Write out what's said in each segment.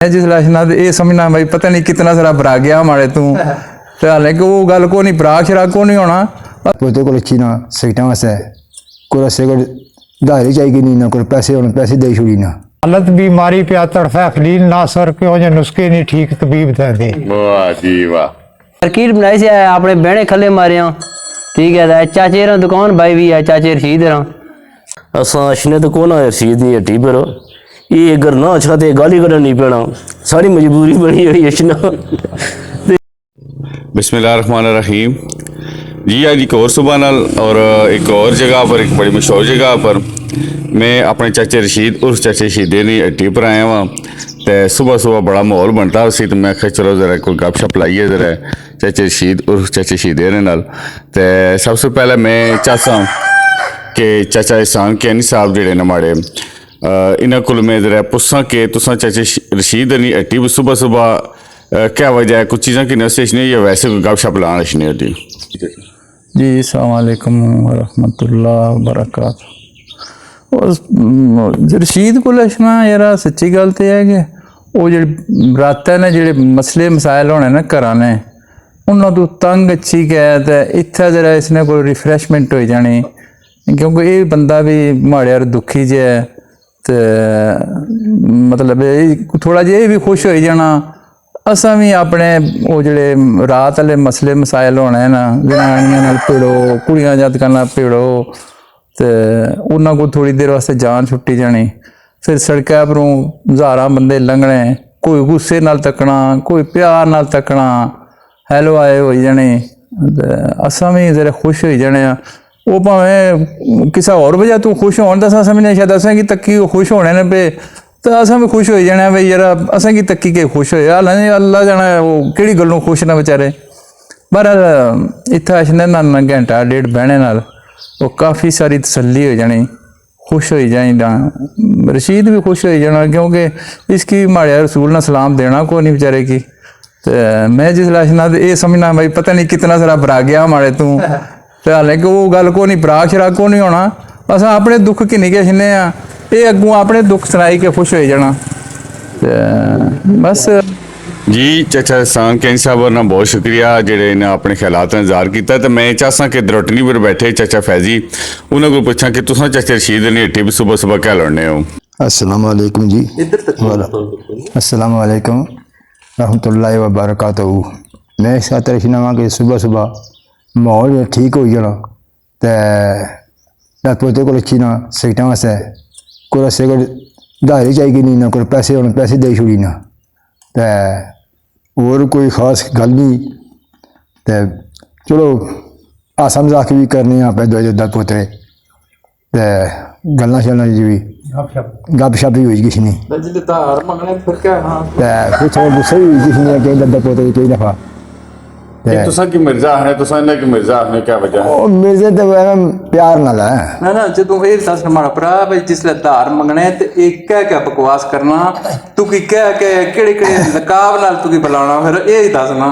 जिस लाशना ये समझना भाई पता नहीं कितना सारा भरा गया हमारे तू तो हालांकि वो गल को नहीं भरा शराक को नहीं होना पोते को अच्छी ना सीटा वास्ते कोई रस्से को दारी चाहिए नहीं ना कोई पैसे होने पैसे दे छोड़ी ना हालत बीमारी पे तड़फा खलील ना सर क्यों जो नुस्खे नहीं ठीक तबीब दे वाह जी वाह। तरकीब बनाई से अपने बहने खले मारे हो ठीक है चाचे रा दुकान भाई भी है चाचे रशीद रा असा अशने तो कौन रसीद नहीं हटी पर ये अगर ना अच्छा तो गाली करना नहीं पैना सारी मजबूरी बनी हुई अशना। बिस्मिल्लाहिर्रहमानिर्रहीम जी आज एक और सुबह नाल और एक और जगह पर एक बड़ी मशहूर जगह पर मैं अपने चाचे रशीद उर्फ चाचे रशीदे की हट्टी पर आया वहाँ तो सुबह सुबह बड़ा माहौल बनता उसी तो मैं आख्या चलो जरा कोई गपशप लाइए जरा चाचे रशीद उर्फ चाचे रशीदे नाल। तो सबसे पहले मैं चाहता कि चाचा एहसान कियानी साहब जेडे ने माड़े इन्होंने को मैं जरा पुछा कि तुसा चाचे रशीद की हट्टी पर सुबह सुबह क्या वजह है कुछ चीज़ें की नस्श नहीं या वैसे कोई गपशप लाना नहीं होती जी अस्सलाम वालेकुम रहमतुल्लाह बरकातहू। रशीद को लशना यार सच्ची गल तो है कि वो जो बरात ने जो मसले मसाइल होने ना घर ने उन्होंने तो तंग अच्छी कैद है इतना जरा इसने कोई रिफ्रैशमेंट हो जानी क्योंकि ये बंदा भी माड़े यार दुखी जे है तो मतलब थोड़ा जे भी खुश हो जाना असा भी अपने वो जोड़े रात वाले मसले मसाइल होने ना जनानियां भिड़ो कुड़ियां जातकां नाल भिड़ो तो उन्होंने को थोड़ी देर वास्ते जान छुट्टी जानी फिर सड़कों परों हज़ारां बंदे लंघने कोई गुस्से नाल तकना कोई प्यार नाल तकना हैलो आए हो जाने असा भी जरा खुश हो जाने वो भावें किसी और वजह तू खुश होने तो समझने शायद असें कि तक्की खुश होने ने पे तो असा भी खुश हो जाने भाई यार असें की तक्की के खुश होए अल्लाह जाना वो केड़ी गल्लों खुश ना बेचारे पर इत्थे अशने ना घंटा डेढ़ बहने नाल वो काफ़ी सारी तसल्ली हो जानी खुश हो जाए रशीद भी खुश हो जाना क्योंकि इसकी माड़े रसूल ने सलाम देना को नहीं बेचारे की तो मैं जिस लाशना ये समझना भाई पता नहीं कितना सारा भरा गया हमारे तू तो हालांकि वो गल को नहीं भरा शराक को नहीं होना अस अपने दुख कि नहीं किशने ये अगों अपने दुख सुनाई के खुश हो जाना बस जी चाचा एहसान कियानी साहब ना बहुत शुक्रिया जेडे ने अपने ख्यालात का इजहार किया। तो मैं चाहता कि दरोटनी पर बैठे चाचा फैजी उन्होंने को पूछा कि तुम चाचा रशीद ने हट्टी भी सुबह सुबह क्या लड़ने हो। अस्सलाम वालेकुम जी अस्सलाम वालेकुम रहमतुल्लाहि व बरकातहू। मैं इस खातर रखना कि सुबह सुबह माहौल ठीक हो जाना तो पोते को अच्छी ना सीटा वास्ते कोई रस्से को दारी चाहिए नहीं ना कोई पैसे होने पैसे दे छोड़ी ना तो और कोई खास गल नहीं तो चलो हासा मजाक भी करने आप दो पोते तो गल्लां शल्लां जी भी गप शप भी हुई किसी नहीं फिर थोड़ा गुस्सा भी हुई किसी ने कई दद्दा पोते कई दफा की मिर्जा है की मिर्जा है क्या वजह है मिर्जे तो प्यार नाल है ना जो ये दस माड़ा भरा भाई जिसले धार मंगने तो एक कह के बकवास करना तू की कह के केड़े नकाब नाल तू की बुलाना फिर ये दसना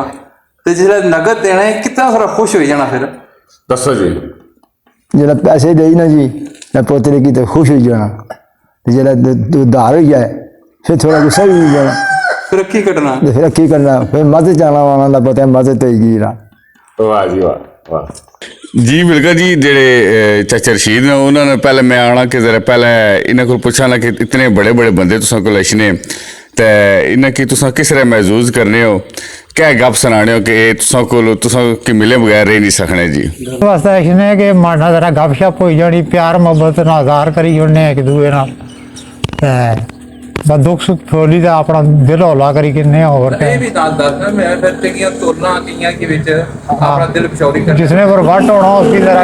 तो जिसले नगद देना है कितना सारा खुश हो जाना फिर दसो जी जो पैसे दे ना जी पोतरे की तो खुश हो जाना जो धार हो जाए फिर थोड़ा गुस्सा भी हो जाना फिर अक्की कटना फिर अक्की करना फिर मत जाना वाला का पता है मत तो ही वाह जी वाह वाह जी बिल्कुल जी जेडे चाचा रशीद ने उन्होंने पहले मैं आना कि जरा पहले इन्हों को पूछा ना कि इतने बड़े बड़े बंदे तुसा को लशने तो इन्हें कि तुसा किस तरह महसूस करने हो क्या गप सुनाने हो कि तुसा को तुसा की मिले बगैर रह नहीं सकने जी वास्ते इसने कि माड़ा जरा गपशप हो जानी प्यार मोहब्बत ना इजहार करी जोड़ने एक दूए नाल बस दुख सुख थोड़ी तो अपना दिल हौला करी किन्ने और जिसने पर वट होना उसकी तरह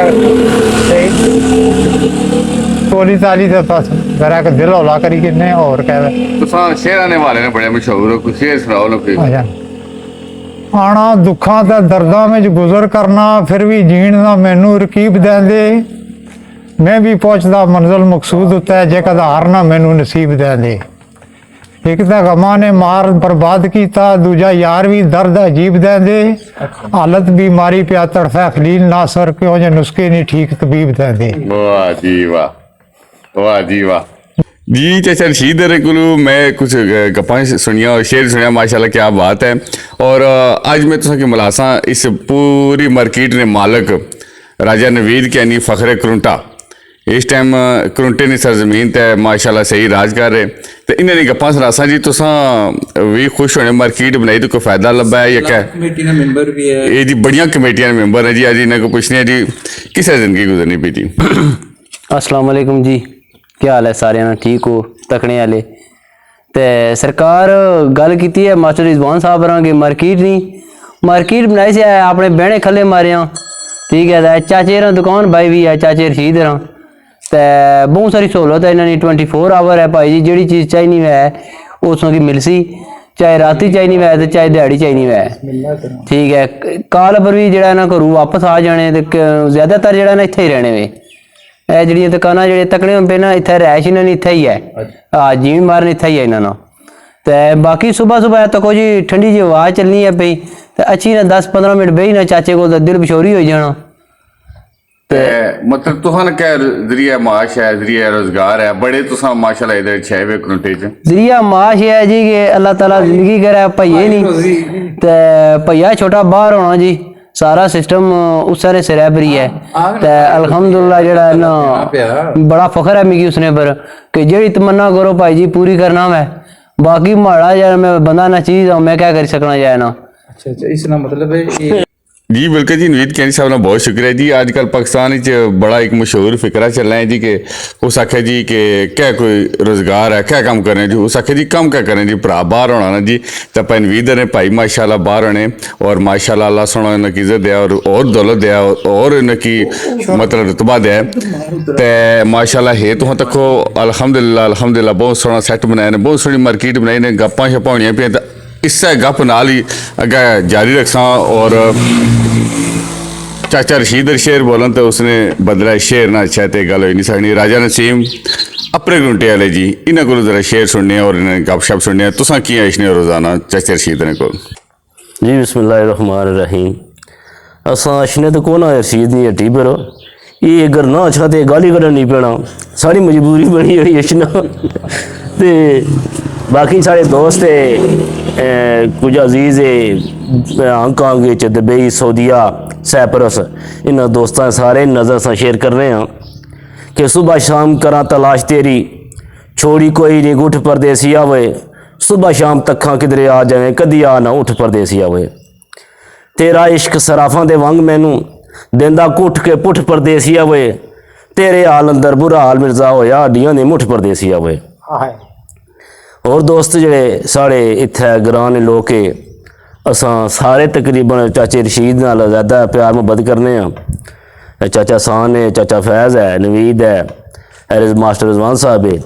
तोली ताली से बस जरा का दिल हौला करी किन्ने और कह शेर आने वाले ने बड़े मशहूर हो कुछ शेर सुनाओ ना कोई आना दुखा ते दर्दां में गुजर करना फिर भी जीण दा मैनू रकीब देंदे मैं भी पहुंचदा मंजिल मकसूद उत्ते जे कदार ना मैनू नसीब देंदे एक तो गमा ने मार बर्बाद किया दूजा यार भी दर्द अजीब देंदे हालत बीमारी पे तड़फा खलील ना सर क्यों जो नुस्खे नहीं ठीक तबीब देंदे वाह जी वाह वाह जी वाह जी चाचा रशीद को मैं कुछ गप्पां सुनिया और शेर सुनिया माशाल्लाह क्या बात है। और आज मैं तुसा की मुलासा इस पूरी मार्केट ने मालक राजा नवीद के यानी फखरे करुंटा इस टाइम करुंटे ने सरजमीन ते माशाल्लाह सही राज कर रहे तो इन्हें गप्पां सरासा जी तुसा भी खुश होने मार्केट बनाई तो कोई फायदा लब्भा है या क्या? कमेटी का मेंबर भी है ये जी बढ़िया कमेटियां मेंबर है जी। आज इन्हें को पूछने जी किस जिंदगी गुजरनी पी जी? अस्सलाम वालेकुम जी, क्या हाल है सारे ना? ठीक हो तकने वाले? ते सरकार गल की है मास्टर रिजवान साहब रांगे मार्केट बनाई से अपने बहने खले मारे हाँ, ठीक है। चाचे रा दुकान भाई भी है चाचे रशीद रा ते बहुत सारी सहूलत है इन्होंने 24 आवर है भाई जी। जेड़ी चीज़ चाहिए है उसों की मिल सी, चाहे राती चाहिए है तो चाहे दिहाड़ी चाहिए है, ठीक है। काल पर भी जरा ना घरों वापस आ जाने ज़्यादातर जरा ना इत्थे ही रहने वे। ਇਹ ਜਿਹੜੀਆਂ ਦੁਕਾਨਾਂ ਜਿਹੜੇ ਤਕੜੇ ਹੁੰਦੇ ਨਾ ਇੱਥੇ ਰਹਿਸ਼ ਇਹਨਾਂ ਨੇ ਇੱਥੇ ਹੀ ਹੈ। ਹਾਂ ਜੀਣ ਮਾਰਨ ਇੱਥੇ ਹੀ ਹੈ ਇਹਨਾਂ ਨਾਲ। ਤੇ ਬਾਕੀ ਸਵੇਰ ਤੱਕ ਜੀ ਠੰਡੀ ਜਿਹੀ ਹਵਾ ਚੱਲਣੀ ਹੈ ਪਈ ਤੇ ਅੱਛੀ ਨਾ 10-15 ਮਿੰਟ ਬਹਿ ਨਾ ਚਾਚੇ ਕੋਲ ਤਾਂ ਦਿਲ ਬਸ਼ੋਰੀ ਹੋ ਜਾਣਾ। ਤੇ मतलब तुहान क्या जरिया माश है जरिया रोजगार है बड़े तुसा माशाल्लाह इधर छे वे करुंटे च जरिया माश है जी कि अल्लाह ताला जिंदगी करे भइये नहीं ते भइया छोटा बाहर होना जी सारा सिस्टम उस सारे सिरैबरी है ते अल्हम्दुलिल्लाह जेड़ा ना बड़ा फखर है मिगी उसने पर कि जेड़ी तमन्ना करो भाई जी पूरी करना मैं। बाकी माड़ा यार मैं बंदा ना चीज हूं मैं क्या कर सकना जाए ना। अच्छा इसका मतलब है जी बिल्कुल जी नवीद कैनी साहब ने बहुत शुक्रिया जी। आजकल पाकिस्तान बड़ा एक मशहूर फिक्रा चल रहा है जी कि उस आखे जी कि क्या कोई रोजगार है क्या काम करें जी। उस आखे जी काम क्या करें जी भरा बाहर होना ना जी तो आप नवीद ने भाई माशाल्लाह बाहर होने और माशाल्लाह अल्लाह सोना इन्हें इज्जत दिया और दौलत दिया और इनकी मतलब रुतबा दिया तो माशाल्लाह है तो तको अल्हम्दुलिल्लाह बहुत सोना सैट बनाया ने बहुत सोहनी मार्केट बनाई ने गप्पां शप्पां होनियां पियां ते इससे गप नाल ही अगे जारी रखसा। और चाचा रशीद शेर बोलन तो उसने बदला शेर ना अच्छा तो गल हो नहीं सकनी। राजा नसीम अपने गुंटे वाले जी इन्होंने को जरा शेर सुनने और इन्हें गपशप सुनने तुसा की आइशने रोजाना चाचा रशीद ने को जी बिस्मिल्लाहिर्रहमानिर्रहीम। असा अशने तो कौन आया रशीद नहीं हट्टी पर ये अगर ना अच्छा तो गाली कड़न नहीं पैना सारी मजबूरी बनी हुई अशना ते बाकी सारे दोस्त कुछ अजीज हांगकांग दुबई सऊदीया सैपरस इन दोस्तों सारे नज़र से शेयर कर रहे हैं कि सुबह शाम करा तलाश तेरी छोड़ी कोई नहीं उठ परदेसिया वे सुबह शाम तक्खां किधरे आ जाए कदी आ ना उठ परदेसिया वे तेरा इश्क सराफां दे वांग मैनू देंदा कुठ के पुठ परदेसिया वे तेरे हाल अंदर बुरा हाल मिर्जा होया हड्डियां दे मुठ परदेसिया वे। और दोस्त जड़े साढ़े इत्थे ग्रां ने लोग के असां सारे तकरीबन चाचे रशीद नाल ज़्यादा प्यार मुहब्बत करने हैं। चाचा सान है चाचा फैज़ है नवीद है मास्टर रिजवान साहब है।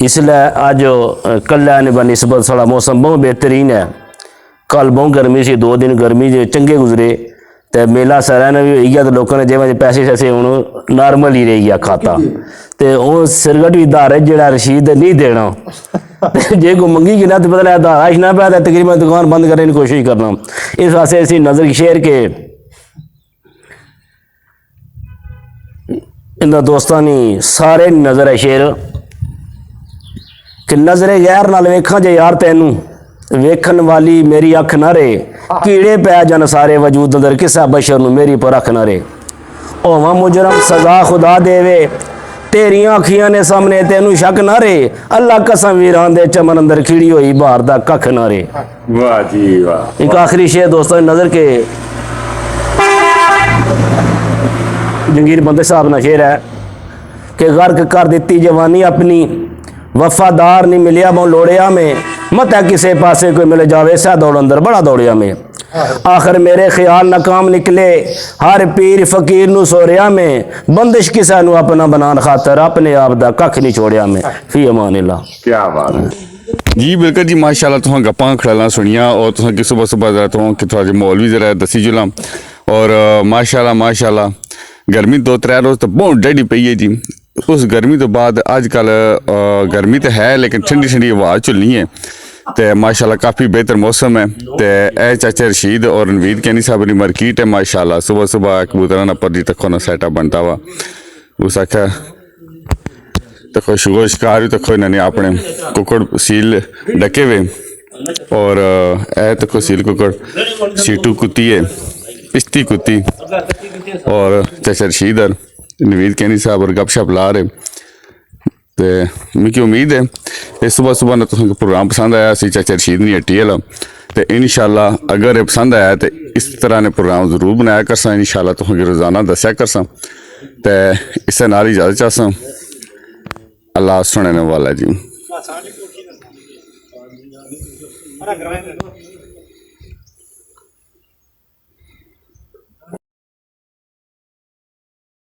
इसलिए अज कल बनस्बत साढ़ा मौसम बहुत बेहतरीन है। कल बहुत गर्मी सी 2 दिन गर्मी चंगे गुजरे तो मेला सारे ने भी हो गया तो लोगों ने जिवें पैसे शैसे हूँ नॉर्मल ही रह गया खाता तो वो सिरगट भी धार जरा रशीद नहीं देना जे को मंगी गिना तो पता धारा इतना पाया तो तकरीबन दुकान बंद करने की कोशिश करना। इस वास्ते असी नज़र शेर के इन दोस्तों ने सारे नज़र है शेर कि नज़रे गैर नाल वेखा जे यार तैनू वेखन वाली मेरी अख ना रहे कीड़े पै जन सारे वजूद अंदर किसा बशर नू मेरी पर अख ना रहे ओवा मुजरम सजा खुदा देवे तेरियां अखियां ने सामने तेनू शक ना रहे अल्लाह कसम वीरान दे चमन अंदर खिड़ी हुई बाहर दा कख ना रहे। वाह जी वाह। एक आखिरी शेर दोस्तों नज़र के जंगीर बंदे साहब ना शेर है कि गर्क कर दिती जवानी अपनी वफादार नहीं मिलिया बहु लोड़िया में मत किसे पासे कोई मिल जावे सह दौड़ अंदर बड़ा दौड़िया में आखिर मेरे ख्याल नाकाम निकले हर पीर फकीर नू सोरिया में बंदिश किसा नू अपना बनान खातर अपने आप दा कख नहीं छोड़िया में फी अमानिल्लाह। क्या बात है जी बिल्कुल जी माशाल्लाह तुहां गप्पां खड़ालां सुनिया और तुहां कि सुबह सुबह जरा तुहां कि थोड़ा माहौल भी जरा दसी जुलां और माशाल्लाह गर्मी 2-3 रोज तो बहुत डैडी पई है जी। उस गर्मी तो बाद अजकल गर्मी तो है लेकिन ठंडी ठंडी हवा चलनी है तो माशाल्लाह काफ़ी बेहतर मौसम है। तो ए चाचा रशीद और नवीद कैनी साहब की मार्केट है माशाल्लाह सुबह सुबह कबूतरा पर जी तक ना सेटअप बनता वा उस आखा देखो शुगर शिकार भी देखो इन्होंने अपने कुकड़ सील डके हुए और ए देखो सील कुकड़ सीटू कुत्ती है पिश्ती कुत्ती और चाचा रशीद और नवीद कैनी साहब और गपशप ला रहे तो मिगी उम्मीद है इस सुबह सुबह ने तुसें प्रोग्राम पसंद आया सी चाचा रशीद नी हट्टी आह्ला तो इंशाल्लाह अगर ये पसंद आया तो इस तरह ने प्रोग्राम जरूर बनाया करसा इंशाल्लाह तुसें रोज़ाना दस्या करसा तो इसे नाल इजाजत चाहसा अल्लाह सुनने वाला जी